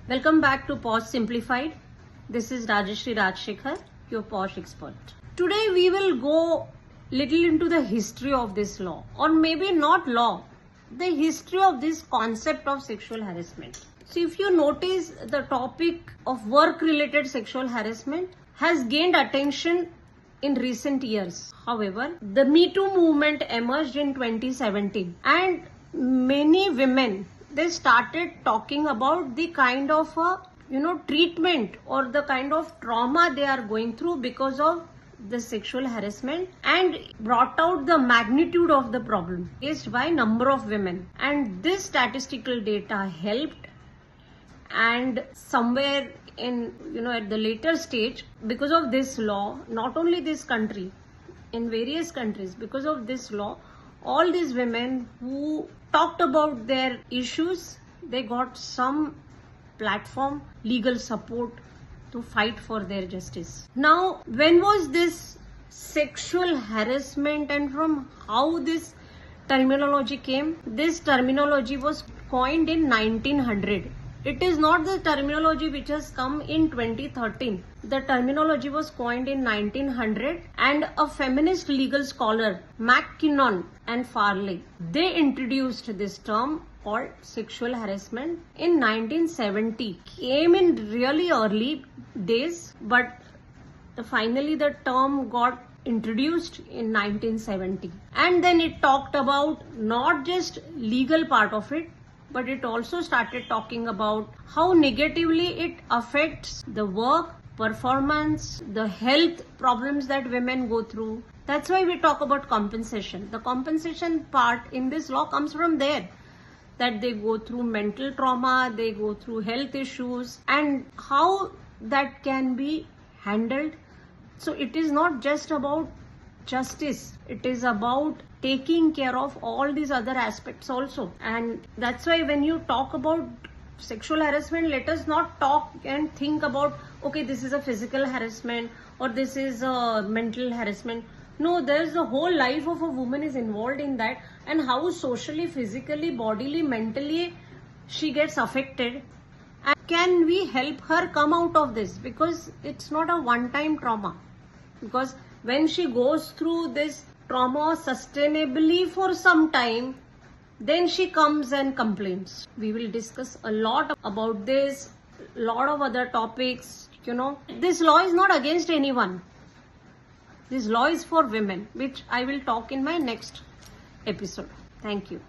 Welcome back to POSH Simplified. This is Rajeshri Rajshekhar, your POSH expert. Today we will go little into the history of this law, or maybe not law, the history of this concept of sexual harassment. So if you notice, the topic of work-related sexual harassment has gained attention in recent years. However, the Me Too movement emerged in 2017 and many women, they started talking about the kind of treatment or the kind of trauma they are going through because of the sexual harassment, and brought out the magnitude of the problem faced by number of women. And this statistical data helped, and somewhere in at the later stage, because of this law, not only this country, in various countries, because of this law, all these women who talked about their issues, they got some platform, legal support to fight for their justice. Now, when was this sexual harassment and from how this terminology came? This terminology was coined in 1900. It is not the terminology which has come in 2013. The terminology was coined in 1900, and a feminist legal scholar, McKinnon and Farley, they introduced this term called sexual harassment in 1970. Came in really early days, but finally the term got introduced in 1970. And then it talked about not just legal part of it, but it also started talking about how negatively it affects the work, performance, the health problems that women go through. That's why we talk about compensation. The compensation part in this law comes from there, that they go through mental trauma, they go through health issues, and how that can be handled. So it is not just about justice, it is about taking care of all these other aspects also. And that's why when you talk about sexual harassment, let us not talk and think about, okay, this is a physical harassment or this is a mental harassment. No, there's the whole life of a woman is involved in that, and how socially, physically, bodily, mentally she gets affected. And can we help her come out of this? Because it's not a one-time trauma. Because when she goes through this trauma sustainably for some time, then she comes and complains. We will discuss a lot about this, lot of other topics. This law is not against anyone. This law is for women, which I will talk in my next episode. Thank you.